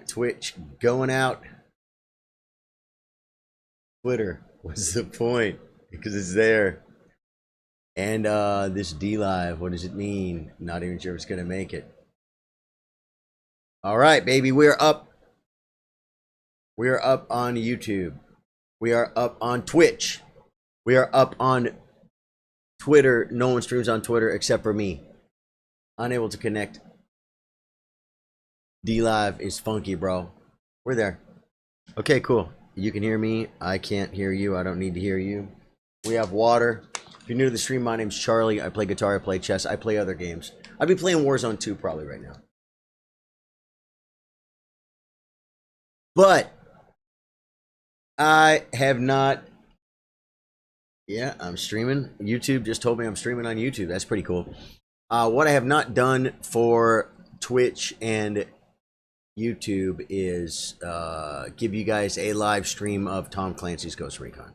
Twitch going out. Twitter. What's the point? Because it's there. And this D Live, what does it mean? Not even sure if it's gonna make it. All right, baby, we're up. We are up on YouTube. We are up on Twitch. We are up on Twitter. No one streams on Twitter except for me. Unable to connect. D Live is funky, bro. We're there. Okay, cool. You can hear me. I can't hear you. I don't need to hear you. We have water. If you're new to the stream, my name's Charlie. I play guitar, I play chess, I play other games. I'd be playing Warzone 2 probably right now. But I have not. Yeah, I'm streaming. YouTube just told me I'm streaming on YouTube. That's pretty cool. What I have not done for Twitch and YouTube is give you guys a live stream of Tom Clancy's Ghost Recon.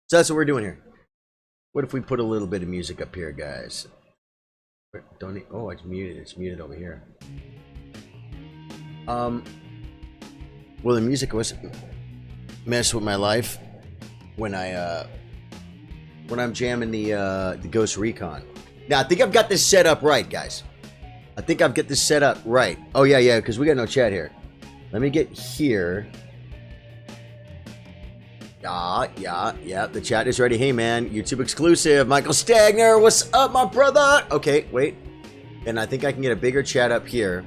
So that's what we're doing here. What if we put a little bit of music up here, guys? Don't oh, it's muted. It's muted over here. Well, the music was mess with my life when I'm jamming the Ghost Recon. Now I think I've got this set up right, guys. I think I've got this set up right. Oh yeah, because we got no chat here. Let me get here. Yeah. The chat is ready. Hey man, YouTube exclusive. Michael Stagner, what's up, my brother? Okay, wait. And I think I can get a bigger chat up here.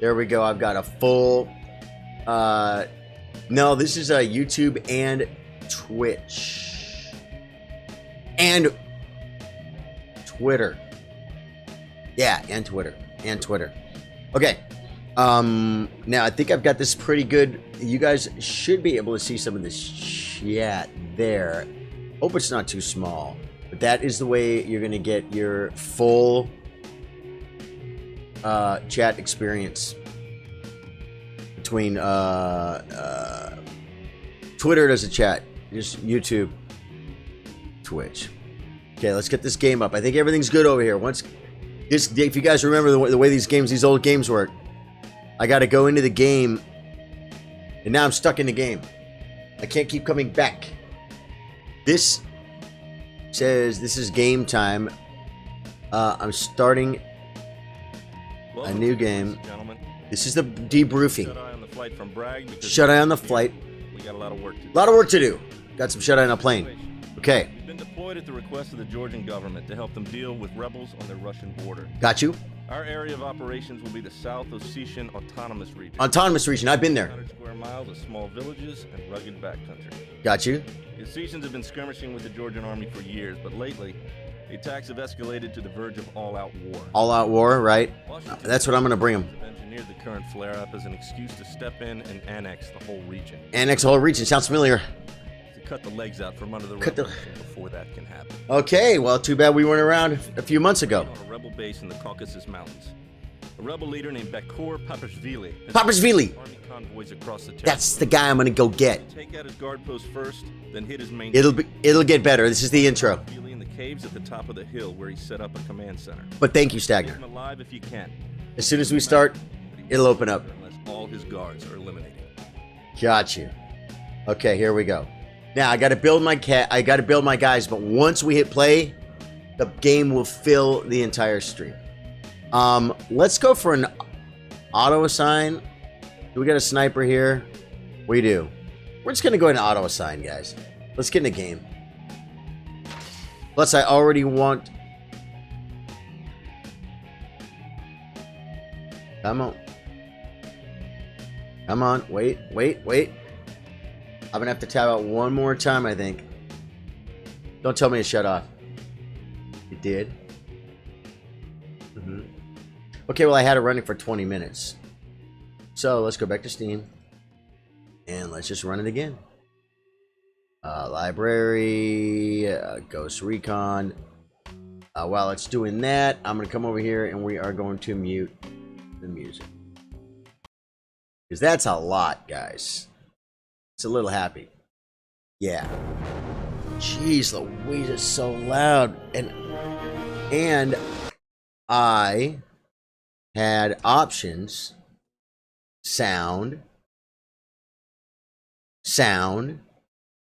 There we go. I've got a full. No, this is a YouTube and Twitch and Twitter. Yeah, and Twitter. Okay. Now I think I've got this pretty good. You guys should be able to see some of this chat there. Hope it's not too small. But that is the way you're gonna get your full chat experience between Twitter does a chat, just YouTube, Twitch. Okay, let's get this game up. I think everything's good over here. Once this, if you guys remember the way these old games work, I got to go into the game, and now I'm stuck in the game. I can't keep coming back. This says this is game time. I'm starting a new game. This is the debriefing. Shut eye on the flight from Bragg. Shut eye on the flight. We got a lot of work to do. A lot of work to do. Got some shut eye on a plane. Okay. We've been deployed at the request of the Georgian government to help them deal with rebels on their Russian border. Got you. Our area of operations will be the South Ossetian Autonomous Region. Autonomous region. I've been there. 100 square miles of small villages and rugged backcountry. Got you. The Ossetians have been skirmishing with the Georgian army for years, but lately, the attacks have escalated to the verge of all-out war. All-out war, right? That's what I'm going to bring them. Engineered the current flare-up as an excuse to step in and annex the whole region. Annex the whole region. Sounds familiar. To cut the legs out from under the rebels before that can happen. Okay, well, too bad we weren't around a few months ago. On a rebel base in the Caucasus Mountains. A rebel leader named Bekor Papashvili. Papashvili! Army convoys across the territory. That's the guy I'm going to go get. Take out his guard post first, then hit his main. It'll get better. This is the intro. Papashvili in the caves at the top of the hill where he set up a command center. But thank you, Keep him Stagner. alive if you can. As soon as we start, it'll open up. Unless all his guards are eliminated. Got you. Okay, here we go. Now I got to build my guys, but once we hit play, the game will fill the entire stream. Let's go for an auto assign. Do we got a sniper here? We do. We're just gonna go ahead and auto assign, guys. Let's get in the game. Plus, I already want. Come on. Come on. Wait. I'm gonna have to tab out one more time, I think. Don't tell me to shut off. It did. Okay, well, I had it running for 20 minutes. So let's go back to Steam. And let's just run it again. Library, Ghost Recon. While it's doing that, I'm going to come over here and we are going to mute the music. Because that's a lot, guys. It's a little happy. Yeah. Jeez Louise, it's so loud. And I had options sound, sound,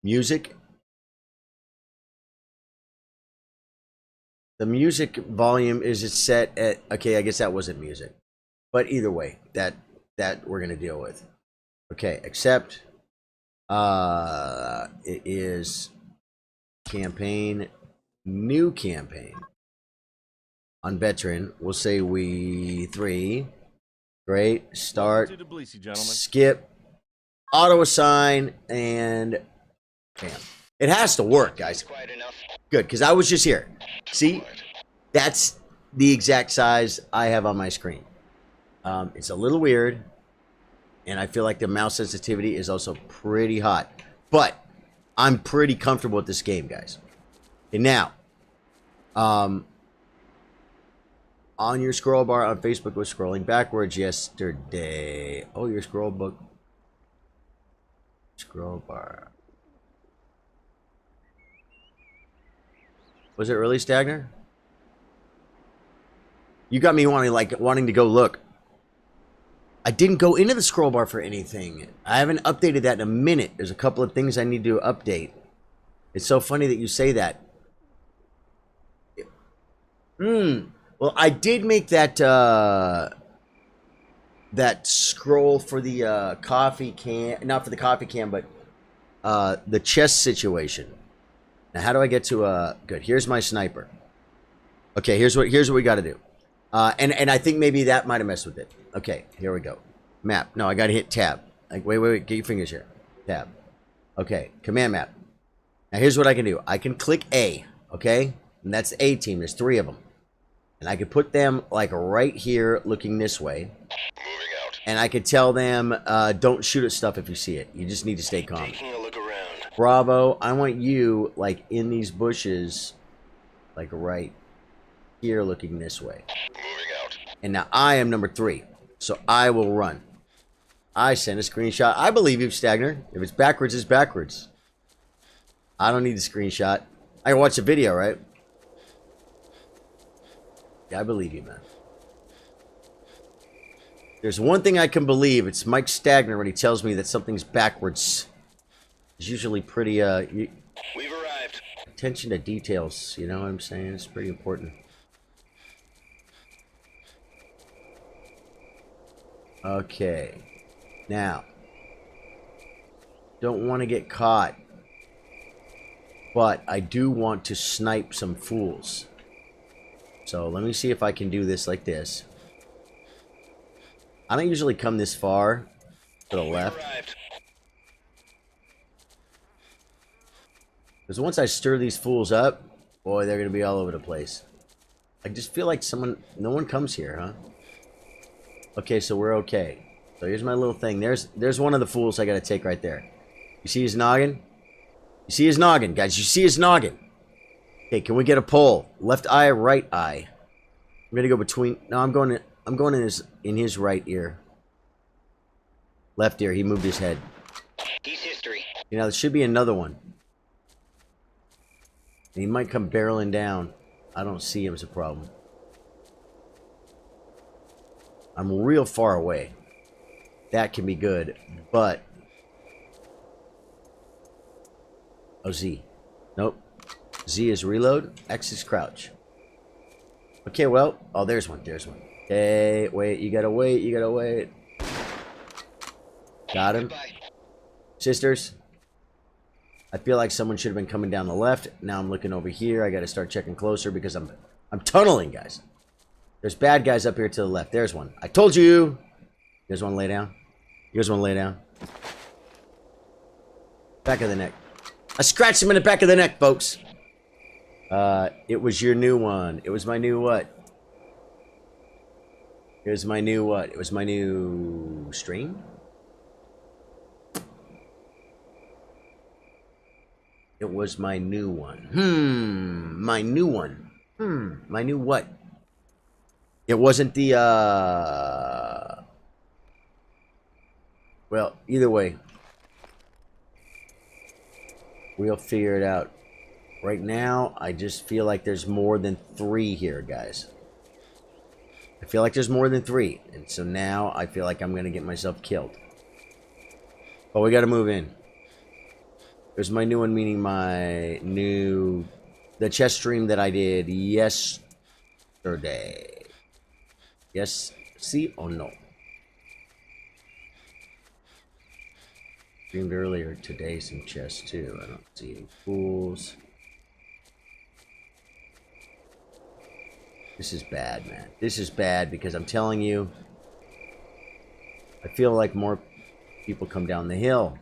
music. The music volume is it set at, okay, I guess that wasn't music. But either way, that we're going to deal with. Okay, accept. It is campaign, new campaign. On veteran, we'll say we 3. Great. Start. To Tbilisi, gentlemen. Skip. Auto assign and bam. It has to work, guys. Good, because I was just here. See, that's the exact size I have on my screen. It's a little weird, and I feel like the mouse sensitivity is also pretty hot. But I'm pretty comfortable with this game, guys. And now, on your scroll bar on Facebook was scrolling backwards yesterday. Oh, your scroll bar. Was it really, Stagner? You got me wanting to go look. I didn't go into the scroll bar for anything. I haven't updated that in a minute. There's a couple of things I need to update. It's so funny that you say that. Well, I did make that that scroll for the coffee can, not for the coffee can, but the chest situation. Now, how do I get to good? Here's my sniper. Okay, here's what we got to do. And I think maybe that might have messed with it. Okay, here we go. Map. No, I got to hit tab. Like, wait. Get your fingers here. Tab. Okay, command map. Now, here's what I can do. I can click A, okay? And that's the A team. There's 3 of them. And I could put them, like, right here looking this way. Moving out. And I could tell them, don't shoot at stuff if you see it. You just need to stay calm. Taking a look around. Bravo, I want you, like, in these bushes, like, right here looking this way. Moving out. And now I am number 3. So I will run. I send a screenshot. I believe you, Stagner. If it's backwards, it's backwards. I don't need a screenshot. I can watch the video, right? Yeah, I believe you, man. There's one thing I can believe. It's Mike Stagner when he tells me that something's backwards. It's usually pretty, We've arrived. attention to details, you know what I'm saying? It's pretty important. Okay. Now. Don't want to get caught. But I do want to snipe some fools. So let me see if I can do this like this. I don't usually come this far to the left. Because once I stir these fools up, boy, they're going to be all over the place. I just feel like no one comes here, huh? Okay, so we're okay. So here's my little thing. There's one of the fools I got to take right there. You see his noggin? You see his noggin, guys. You see his noggin. Okay, can we get a poll? Left eye, right eye. I'm going to go between... No, I'm going in his right ear. Left ear. He moved his head. He's history. You know, there should be another one. And he might come barreling down. I don't see him as a problem. I'm real far away. That can be good, but... Oh, Z. Nope. Z is reload. X is crouch. Okay, well... Oh, there's one. There's one. Okay, wait. You gotta wait. You gotta wait. Got him. Goodbye. Sisters. I feel like someone should have been coming down the left. Now I'm looking over here. I gotta start checking closer because I'm tunneling, guys. There's bad guys up here to the left. There's one. I told you. Here's one lay down. Here's one lay down. Back of the neck. I scratched him in the back of the neck, folks. It was your new one. It was my new what? It was my new what? It was my new stream? It was my new one. My new one. My new what? It wasn't the, well, either way. We'll figure it out. Right now, I just feel like there's more than 3 here, guys. I feel like there's more than 3. And so now I feel like I'm going to get myself killed. But we got to move in. There's my new one, meaning my new... The chess stream that I did yesterday. Yes? See or no? Streamed earlier today some chess too. I don't see any fools. This is bad, man. This is bad because I'm telling you, I feel like more people come down the hill.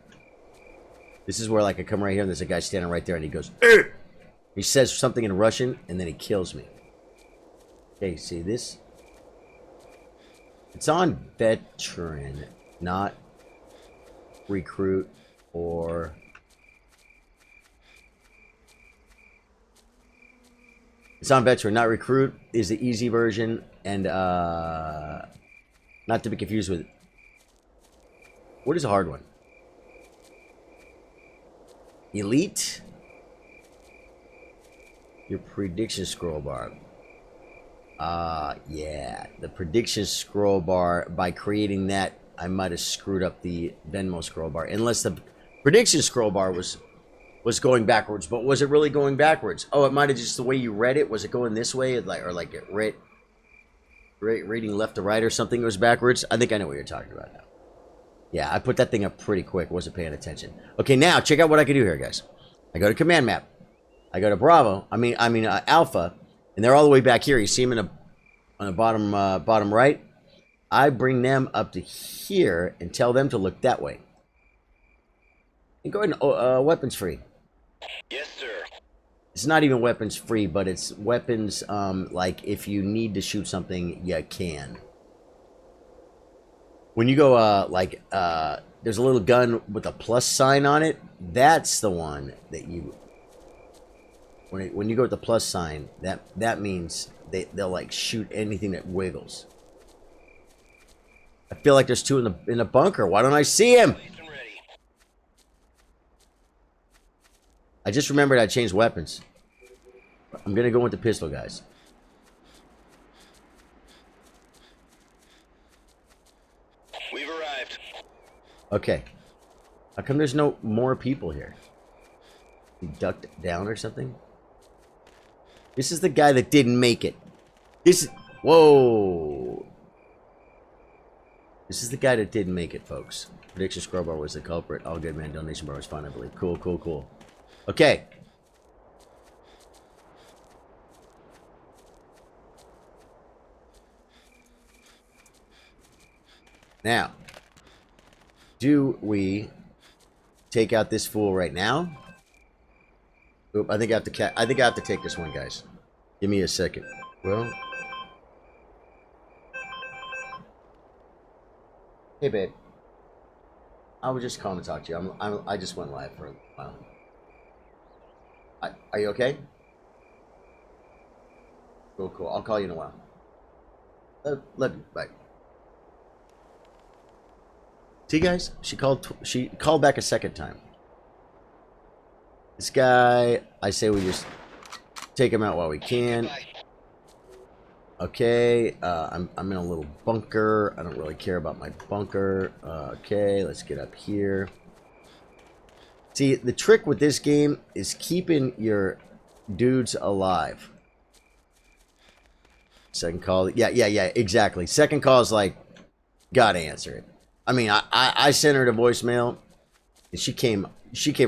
This is where, like, I come right here and there's a guy standing right there and he goes, "Ugh!" He says something in Russian and then he kills me. Okay, see this? It's on veteran, not recruit or... It's on veteran, not recruit is the easy version, and not to be confused with... What is a hard one? Elite? Your prediction scroll bar. Yeah. The prediction scroll bar, by creating that, I might have screwed up the Venmo scroll bar. Unless the prediction scroll bar was going backwards. But was it really going backwards? Oh, it might have just the way you read it. Was it going this way? Or like it reading left to right or something was backwards? I think I know what you're talking about now. Yeah, I put that thing up pretty quick. Wasn't paying attention. Okay, now check out what I can do here, guys. I go to command map. I go to Bravo. I mean Alpha, and they're all the way back here. You see them on the bottom right. I bring them up to here and tell them to look that way. And go ahead and weapons free. Yes, sir. It's not even weapons free, but it's weapons. Like if you need to shoot something, you can. When you go there's a little gun with a plus sign on it. That's the one that you. When you go with the plus sign, that means they'll like shoot anything that wiggles. I feel like there's 2 in the bunker. Why don't I see him? I just remembered I changed weapons. I'm gonna go with the pistol, guys. We've arrived. Okay. How come there's no more people here? He ducked down or something? This is the guy that didn't make it. Whoa. This is the guy that didn't make it, folks. Prediction scroll bar was the culprit. All good, man. Donation bar was fine, I believe. Cool, cool, cool. Okay. Now, do we take out this fool right now? Oop, I think I have to take this one, guys. Give me a second. Well, hey, babe. I was just calling to talk to you. I just went live for a while. Are you okay? Cool, cool. I'll call you in a while. Love you. Bye. See, guys? She called back a second time. This guy, I say we just take him out while we can. Okay, I'm in a little bunker. I don't really care about my bunker. Okay, let's get up here. See, the trick with this game is keeping your dudes alive. Second call. Yeah, exactly. Second call is like, gotta answer it. I mean, I sent her to voicemail, and she came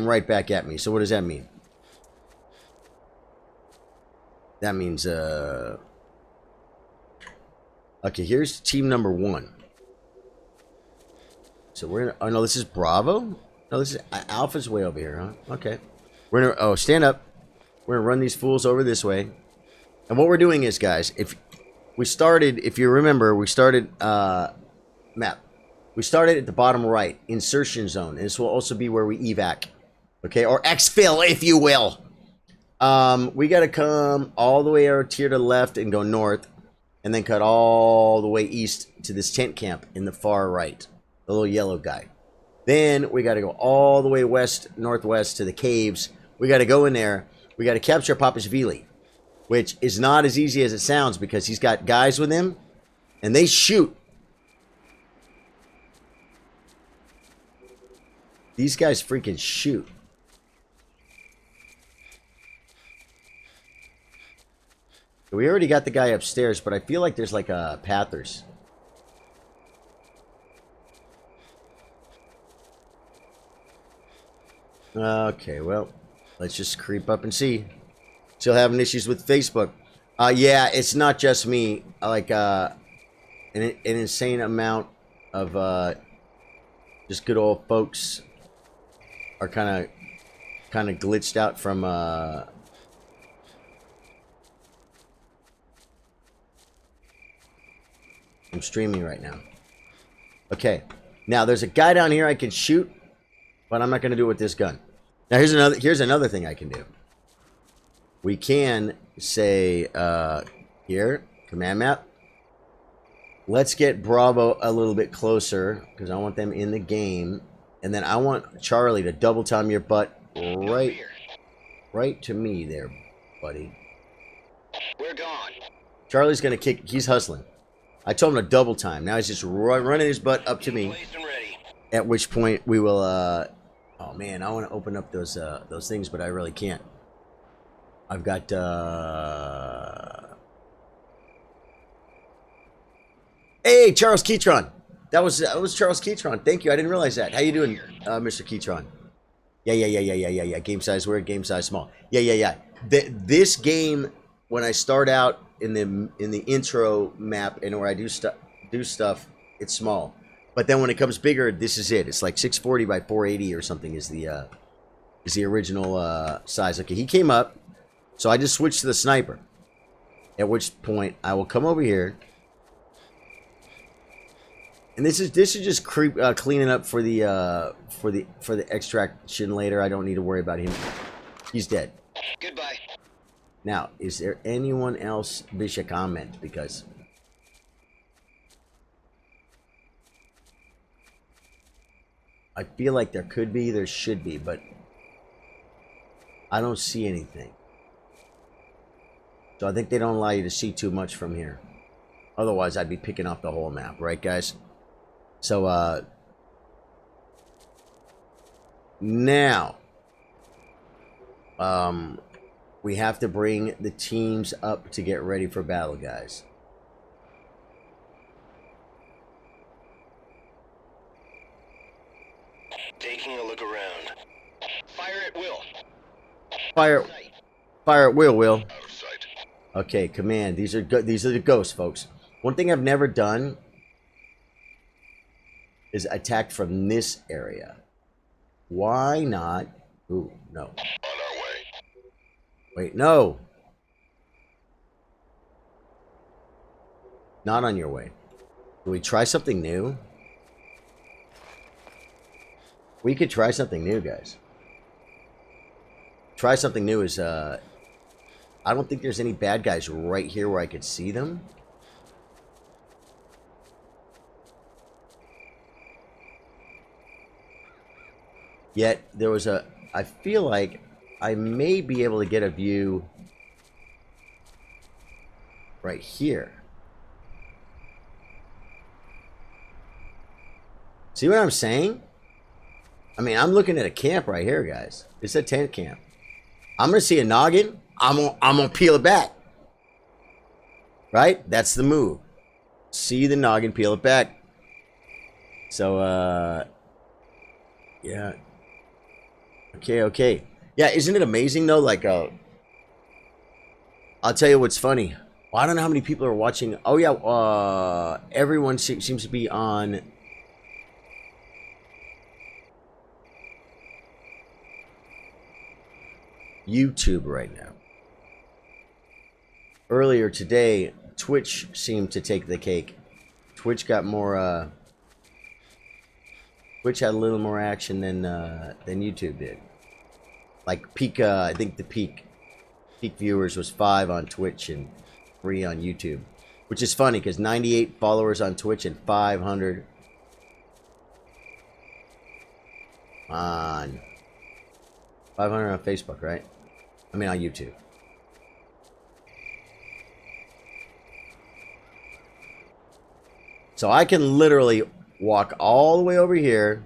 right back at me. So what does that mean? That means, okay, here's team number 1. So we're gonna, oh no, this is Bravo? No, this is Alpha's way over here, huh? Okay. We're gonna, oh, stand up. We're gonna run these fools over this way. And what we're doing is, guys, if you remember, we started, map. We started at the bottom right, insertion zone. And this will also be where we evac. Okay, or exfil, if you will. We gotta come all the way out here to the left and go north. And then cut all the way east to this tent camp in the far right. The little yellow guy. Then we gotta go all the way west, northwest to the caves. We gotta go in there. We gotta capture Papashvili. Which is not as easy as it sounds because he's got guys with him. And they shoot. These guys freaking shoot. We already got the guy upstairs, but I feel like there's like a Pathers. Okay, well, let's just creep up and see. Still having issues with Facebook. Yeah, it's not just me. Like an insane amount of just good old folks are kind of glitched out from I'm streaming right now. Okay, now there's a guy down here I can shoot, but I'm not going to do it with this gun. Now here's another thing I can do. We can say here, command map. Let's get Bravo a little bit closer because I want them in the game, and then I want Charlie to double time your butt right to me there, buddy. We're gone. Charlie's gonna kick. He's hustling. I told him to double time. Now he's just running his butt up to me. Placed and ready. At which point we will. Oh man, I want to open up those things, but I really can't. I've got. Hey, Charles Keytron. That was Charles Keytron. Thank you. I didn't realize that. How you doing, Mr. Keytron? Yeah. Game size weird, game size small. Yeah. This game, when I start out in the intro map and where I do stuff, it's small. But then when it comes bigger, this is it. It's like 640 by 480 or something is the original size. Okay, he came up, so I just switched to the sniper. At which point I will come over here. And this is just cleaning up for the extraction later. I don't need to worry about him. He's dead. Goodbye. Now, is there anyone else that should comment? Because I feel like there could be, there should be, but I don't see anything. So I think they don't allow you to see too much from here. Otherwise, I'd be picking off the whole map, right, guys? So, now, we have to bring the teams up to get ready for battle, guys. Taking a look around. Fire at will. Fire at will. Out of sight. Okay, command. These are the ghosts, folks. One thing I've never done is attack from this area. Why not? Ooh, no. On our way. Wait, no. Not on your way. Can we try something new? We could try something new, guys. Try something new is, I don't think there's any bad guys right here where I could see them. Yet, there was I feel like I may be able to get a view right here. See what I'm saying? I mean, I'm looking at a camp right here, guys. It's a tent camp. I'm going to see a noggin. I'm gonna peel it back. Right? That's the move. See the noggin, peel it back. So, yeah. Okay. Yeah, isn't it amazing, though? Like, I'll tell you what's funny. Well, I don't know how many people are watching. Oh, yeah, everyone seems to be on YouTube right now. Earlier today, Twitch seemed to take the cake. Twitch got more, Twitch had a little more action than YouTube did. Like peak, I think the peak viewers was 5 on Twitch and 3 on YouTube, which is funny because 98 followers on Twitch and 500 on 500 on Facebook, right? I mean on YouTube. So I can literally walk all the way over here,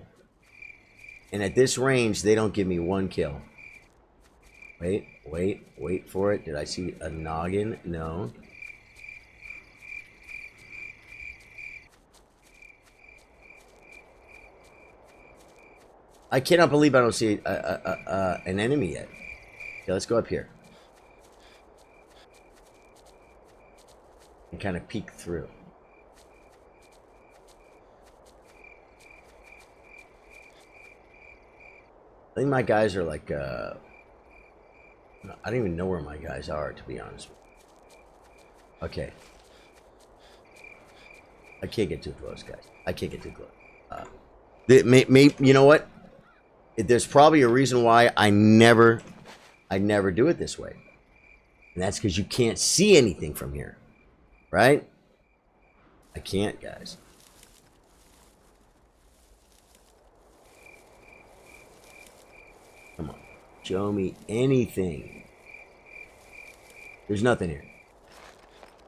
and at this range, they don't give me one kill. Wait for it. Did I see a noggin? No. I cannot believe I don't see an enemy yet. Okay, let's go up here. And kind of peek through. I think my guys are like, I don't even know where my guys are, to be honest with you. Okay. I can't get too close, guys. I can't get too close. You know what? There's probably a reason why I never do it this way. And that's because you can't see anything from here. Right? I can't, guys. Come on. Show me anything. There's nothing here.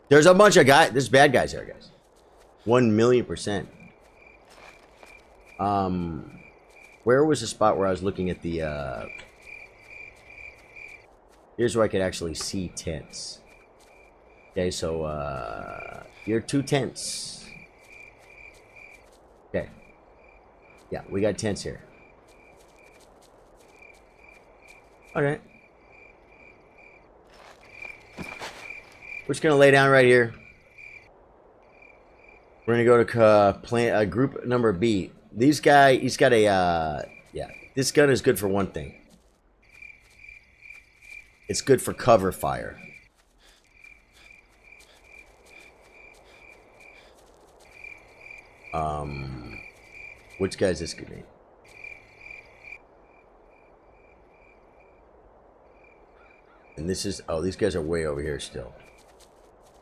There's a bunch of guys. There's bad guys there, guys. 1,000,000%. Where was the spot where I was looking at the, here's where I could actually see tents. Okay, so, here are 2 tents. Okay. Yeah, we got tents here. Alright. We're just gonna lay down right here. We're gonna go to group number B. These guy, he's got a, yeah. This gun is good for one thing. It's good for cover fire. Which guy is this gonna be? And this is, oh, these guys are way over here still.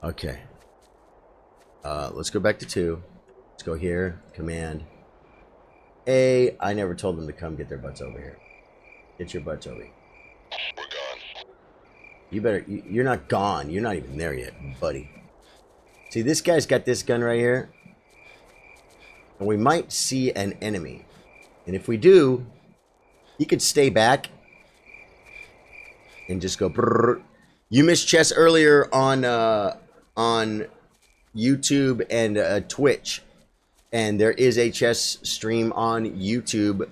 Okay. Let's go back to 2. Let's go here. Command A. I never told them to come get their butts over here. Get your butts over here. We're gone. You better, you're not gone. You're not even there yet, buddy. See, this guy's got this gun right here. And we might see an enemy. And if we do, he could stay back and just go brrr. You missed chess earlier on YouTube and Twitch. And there is a chess stream on YouTube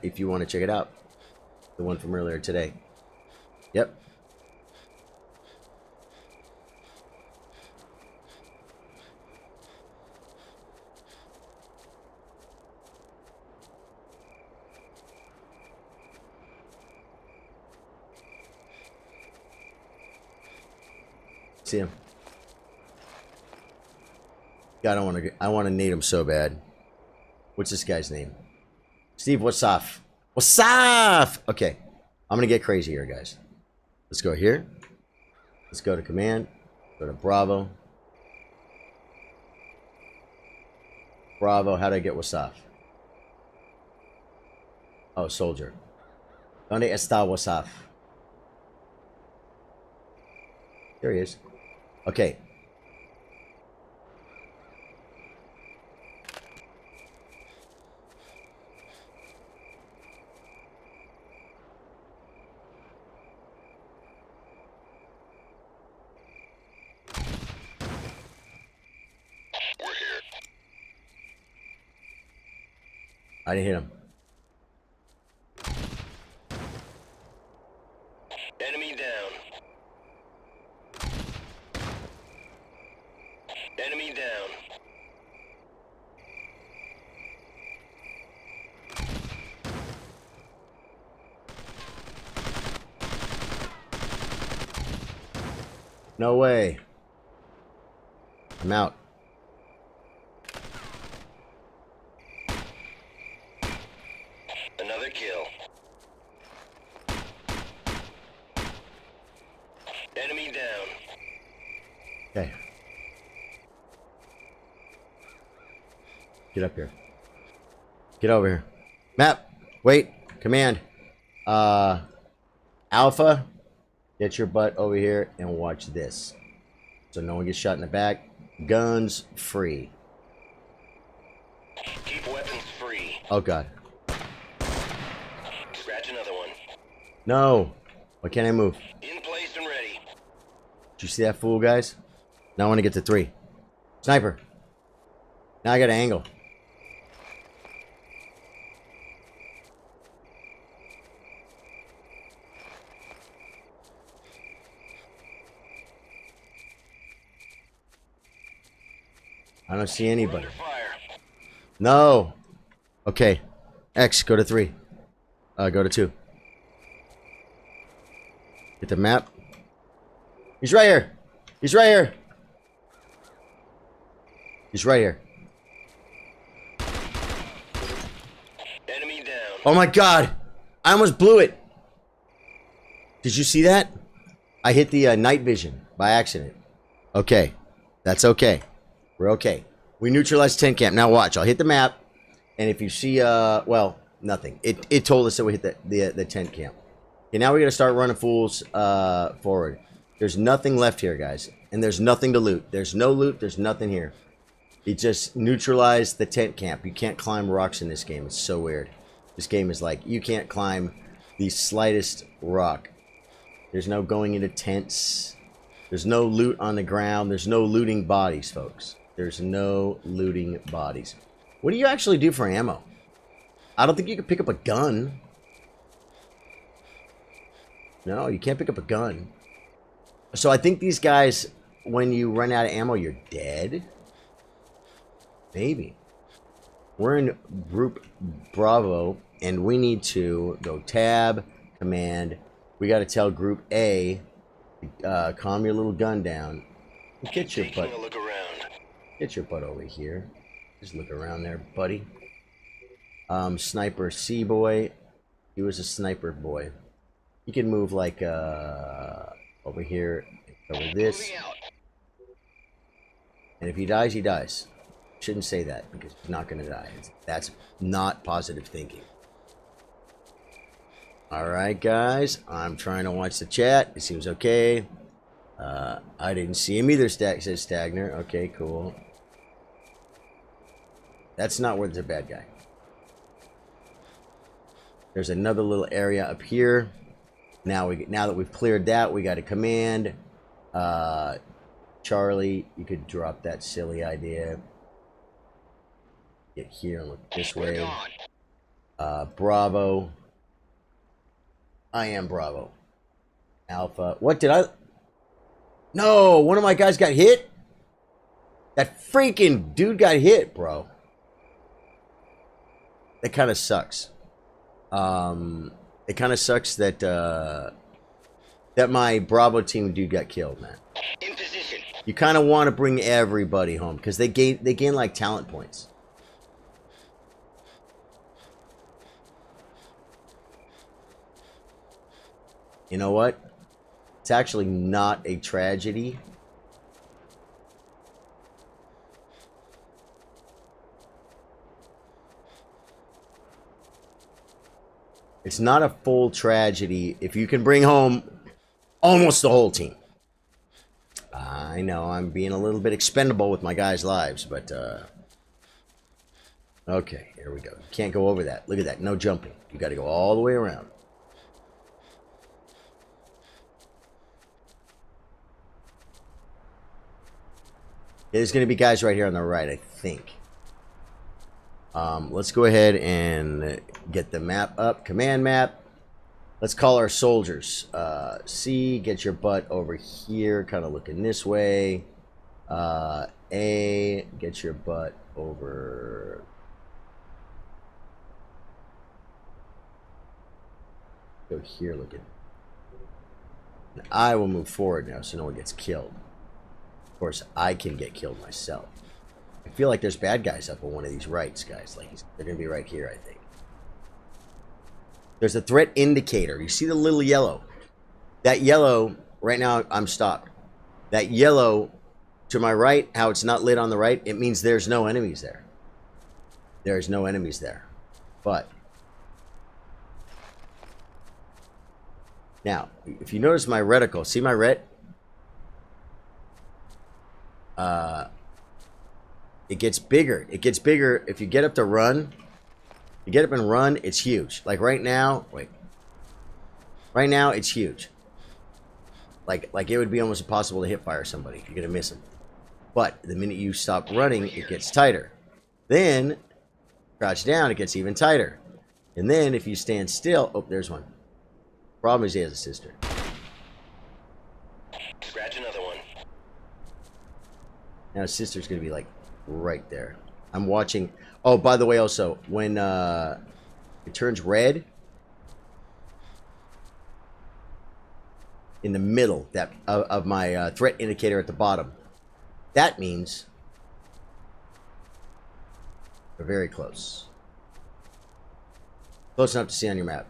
if you want to check it out. The one from earlier today. Yep. See him. God, I want to nade him so bad. What's this guy's name? Steve, what's up? What's up? Okay. I'm going to get crazy here, guys. Let's go here. Let's go to command. Go to Bravo. Bravo, how do I get Wasaf? Oh, soldier. ¿Dónde está Wasaf? There he is. Okay. We're here. I didn't hit him. Enemy down. Enemy down. No way. I'm out. Another kill. Enemy down. Okay. Get up here. Get over here. Map. Wait. Command. Alpha. Get your butt over here and watch this. So no one gets shot in the back. Guns free. Keep weapons free. Oh, God. Scratch another one. No. Why can't I move? In place and ready. Did you see that fool, guys? Now I want to get to 3. Sniper. Now I got an angle. I don't see We're anybody. under fire. No. Okay. X, go to 3. Go to 2. Get the map. He's right here. He's right here. He's right here. Enemy down. Oh my God. I almost blew it. Did you see that? I hit the night vision by accident. Okay. That's okay. We're okay. We neutralized tent camp. Now watch. I'll hit the map. And if you see, well, nothing. It told us that we hit the tent camp. Okay, now we got to start running fools forward. There's nothing left here, guys. And there's nothing to loot. There's no loot. There's nothing here. It just neutralized the tent camp. You can't climb rocks in this game. It's so weird. This game is like, you can't climb the slightest rock. There's no going into tents. There's no loot on the ground. There's no looting bodies, folks. There's no looting bodies. What do you actually do for ammo? I don't think you can pick up a gun. No, you can't pick up a gun. So I think these guys, when you run out of ammo, you're dead. Maybe. We're in group Bravo, and we need to go tab, command. We got to tell group A, calm your little gun down. Get your butt. Taking a look around. Get your butt over here. Just look around there, buddy. Sniper C boy. He was a sniper boy. He can move like over here, over this. Moving out. And if he dies, he dies. Shouldn't say that because he's not gonna die. That's not positive thinking. Alright guys, I'm trying to watch the chat. It seems okay. I didn't see him either, says Stagner. Okay, cool. That's not where there's a bad guy. There's another little area up here. Now that we've cleared that, we got a command. Charlie, you could drop that silly idea. Get here and look this We're way. gone. Bravo. I am Bravo. Alpha. What did I... No, one of my guys got hit? That freaking dude got hit, bro. That kind of sucks. It kind of sucks that that my Bravo team dude got killed, man. In position. You kind of want to bring everybody home because they gain like talent points. You know what? It's actually not a tragedy. It's not a full tragedy if you can bring home almost the whole team. I know I'm being a little bit expendable with my guys' lives, but okay, here we go. You can't go over that. Look at that. No jumping. You got to go all the way around. There's going to be guys right here on the right, I think. Let's go ahead and get the map up. Command map. Let's call our soldiers. C, get your butt over here, kind of looking this way. A, get your butt over... Go here, looking. And I will move forward now so no one gets killed. Of course, I can get killed myself. I feel like there's bad guys up on one of these rights, guys. Like they're gonna be right here, I think. There's a threat indicator. You see the little yellow? That yellow, right now I'm stopped. That yellow to my right, how it's not lit on the right, it means there's no enemies there. There's no enemies there. But now, if you notice my reticle, see my ret? It gets bigger. It gets bigger if you get up to run. You get up and run, it's huge. Like right now, wait. Right now, it's huge. Like it would be almost impossible to hip fire somebody. You're gonna miss them. But the minute you stop running, it gets tighter. Then, crouch down, it gets even tighter. And then if you stand still, oh, there's one. Problem is he has a sister. Scratch another one. Now his sister's gonna be like right there. I'm watching. Oh, by the way, also when it turns red in the middle of my threat indicator at the bottom, that means we're very close. Close enough to see on your map.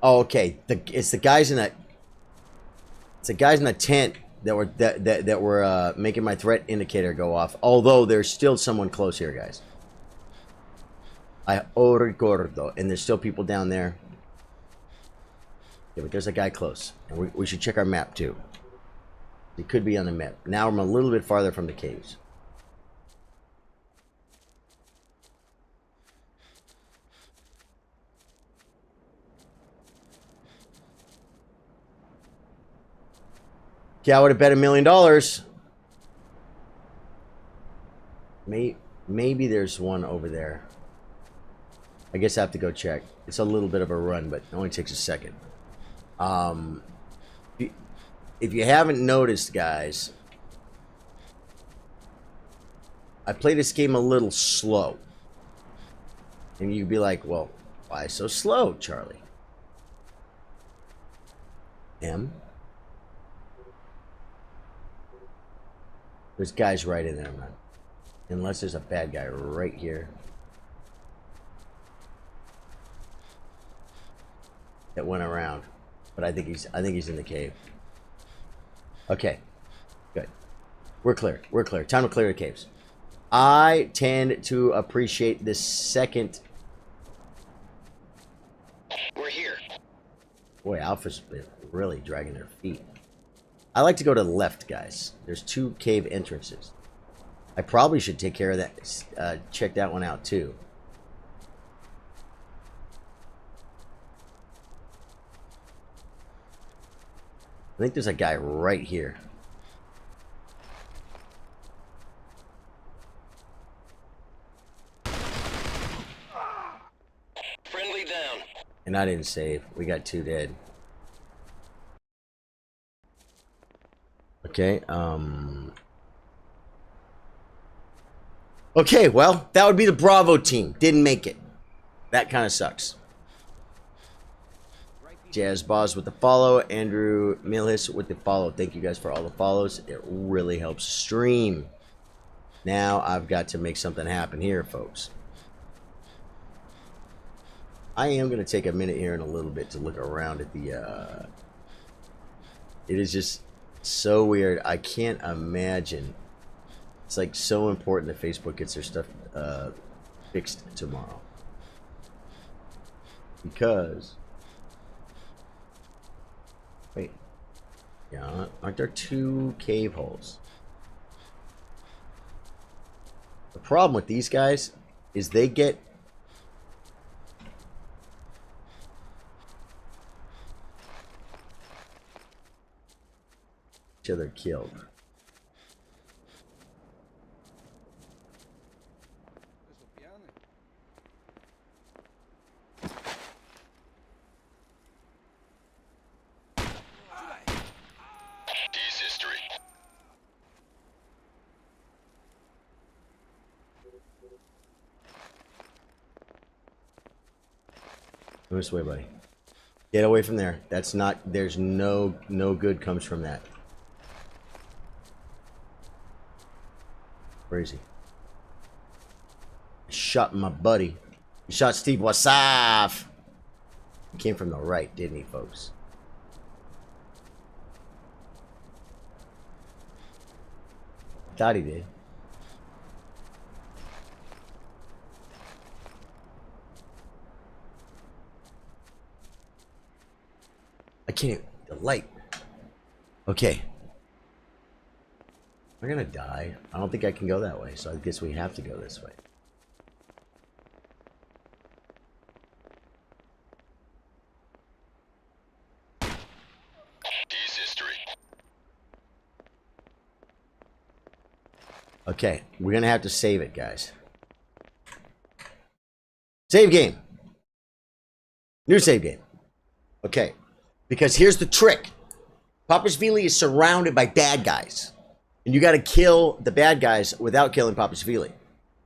Oh, okay. It's the guys in that. It's the guys in the tent that were making my threat indicator go off. Although there's still someone close here, guys. I ricordo, and there's still people down there. Yeah, but there's a guy close, and we should check our map too. He could be on the map. Now I'm a little bit farther from the caves. Yeah, I would have bet $1 million. Maybe there's one over there. I guess I have to go check. It's a little bit of a run, but it only takes a second. If you haven't noticed, guys, I play this game a little slow. And you'd be like, well, why so slow, Charlie? M? There's guys right in there, man. Unless there's a bad guy right here that went around. But I think he's in the cave. Okay. Good. We're clear. We're clear. Time to clear the caves. I tend to appreciate this second. We're here. Boy, Alpha's really dragging their feet. I like to go to the left, guys. There's 2 cave entrances. I probably should take care of that. Check that one out, too. I think there's a guy right here. Friendly down. And I didn't save. We got 2 dead. Okay, okay, well, that would be the Bravo team. Didn't make it. That kind of sucks. Jazz Boz with the follow. Andrew Milhis with the follow. Thank you guys for all the follows. It really helps stream. Now I've got to make something happen here, folks. I am going to take a minute here in a little bit to look around at the... It is just so weird. I can't imagine. It's like so important that Facebook gets their stuff fixed tomorrow. Because... Wait. Yeah, aren't there 2 cave holes? The problem with these guys is they get... each other killed. Go this way, buddy. Get away from there. That's not... There's no good comes from that. Where is he? I shot my buddy. He shot Steve Wasaf. He came from the right, didn't he, folks? Thought he did. can't even, the light. Okay. We're gonna die. I don't think I can go that way, so I guess we have to go this way. He's history. Okay, we're gonna have to save it, guys. Save game. New save game. Okay, because here's the trick. Papashvili is surrounded by bad guys, and you got to kill the bad guys without killing Papashvili.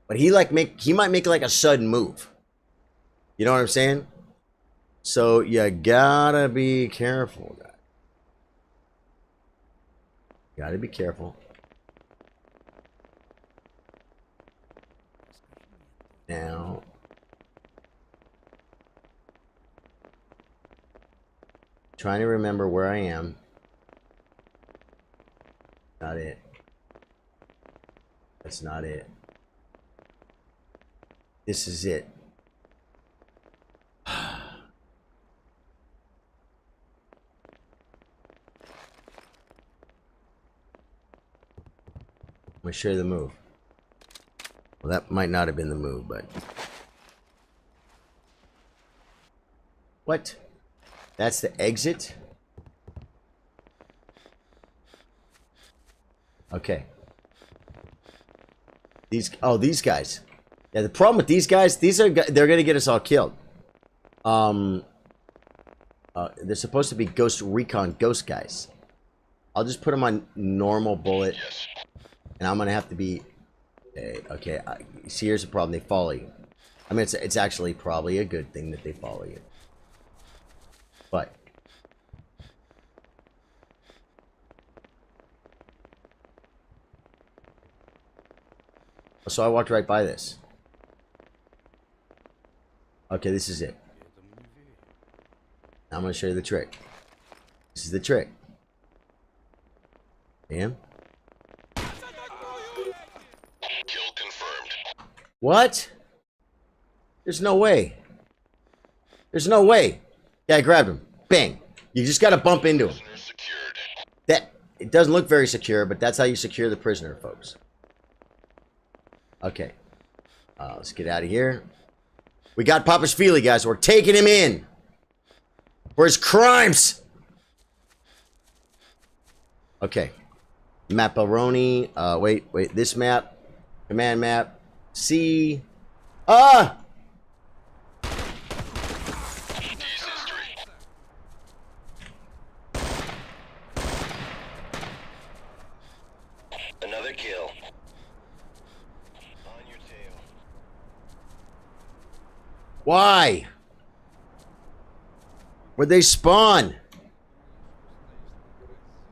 But he might make like a sudden move. You know what I'm saying? So you gotta be careful, guys. Gotta be careful. Now, trying to remember where I am. Not it. That's not it. This is it. I'm gonna share the move. Well, that might not have been the move, but... What? That's the exit? Okay. These guys. Yeah, the problem with these guys, they're gonna get us all killed. They're supposed to be Recon ghost guys. I'll just put them on normal bullet. Yes. And I'm gonna have to be... Okay, see, here's the problem. They follow you. I mean, it's actually probably a good thing that they follow you. But... So I walked right by this. Okay, this is it. Now I'm gonna show you the trick. This is the trick. Damn. Kill confirmed. What? There's no way. There's no way. Yeah, I grabbed him. Bang. You just gotta bump into him. Prisoner secured. It doesn't look very secure, but that's how you secure the prisoner, folks. Okay. Let's get out of here. We got Papashvili, guys. We're taking him in for his crimes. Okay. Mapperoni. Wait. This map. Command map. C. Ah! He's history. Another kill. On your tail. Why? Where'd they spawn?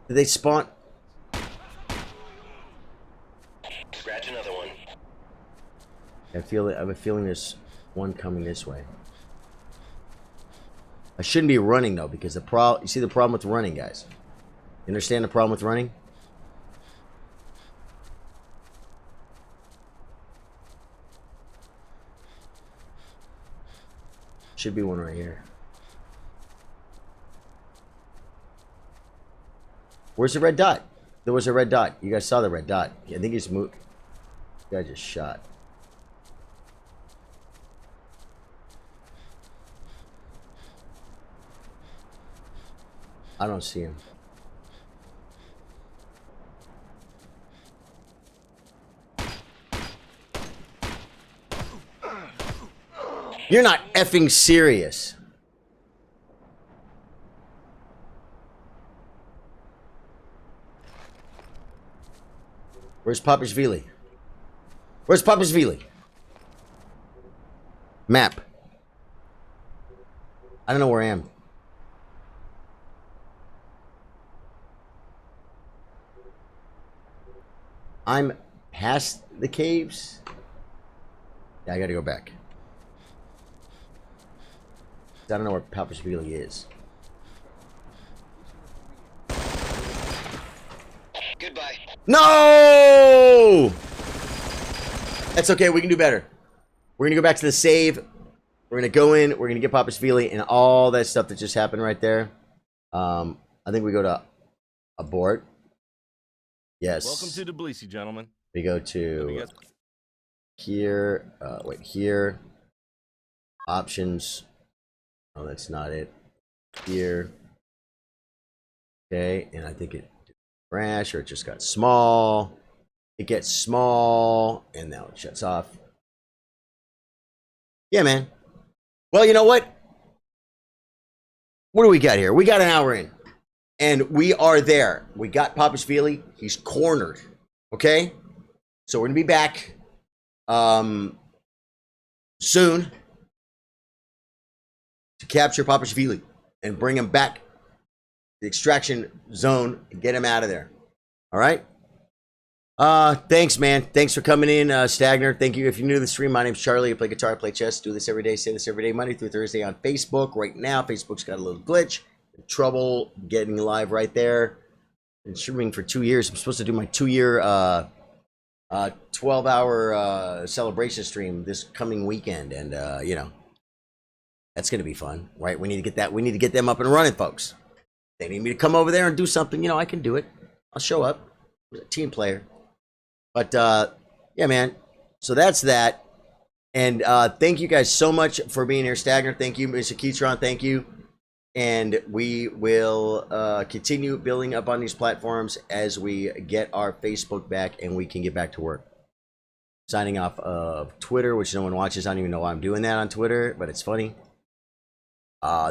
Did they spawn? Scratch another one. I have a feeling there's one coming this way. I shouldn't be running though, because you see the problem with running, guys. You understand the problem with running? Should be one right here. Where's the red dot? There was a red dot. You guys saw the red dot. I think he's moved. The guy just shot. I don't see him. You're not effing serious. Where's Papashvili? Where's Papashvili? Map. I don't know where I am. I'm past the caves. Yeah, I gotta go back. I don't know where Papashvili is. Goodbye. No! That's okay. We can do better. We're gonna go back to the save. We're gonna go in. We're gonna get Papashvili and all that stuff that just happened right there. I think we go to abort. Yes. Welcome to Tbilisi, gentlemen. We go Let me to guess. here. Wait, here. Options. Oh, that's not it. Here. Okay, and I think it crash or it just got small. It gets small, and now it shuts off. Yeah, man. Well, you know what? What do we got here? We got an hour in, and we are there. We got Papashvili. He's cornered. Okay, so we're gonna be back soon to capture Papashvili and bring him back to the extraction zone and get him out of there. All right. Thanks, man. Thanks for coming in, Stagner. Thank you. If you're new to the stream, my name's Charlie. I play guitar, I play chess, do this every day, say this every day, Monday through Thursday on Facebook. Right now, Facebook's got a little glitch. Trouble getting live right there. Been streaming for 2 years. I'm supposed to do my 2-year 12-hour celebration stream this coming weekend, and you know, that's gonna be fun, right? We need to get that. We need to get them up and running, folks. They need me to come over there and do something. You know, I can do it. I'll show up. I'm a team player. But yeah, man. So that's that. And thank you guys so much for being here, Stagner. Thank you, Mr. Keytron. Thank you. And we will continue building up on these platforms as we get our Facebook back and we can get back to work. Signing off of Twitter, which no one watches. I don't even know why I'm doing that on Twitter, but it's funny.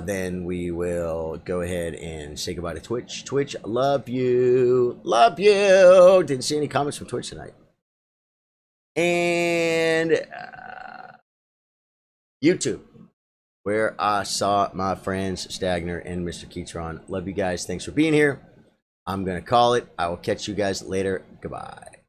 Then we will go ahead and say goodbye to Twitch. Twitch, love you. Love you. Didn't see any comments from Twitch tonight. And YouTube, where I saw my friends Stagner and Mr. Keytron. Love you guys. Thanks for being here. I'm going to call it. I will catch you guys later. Goodbye.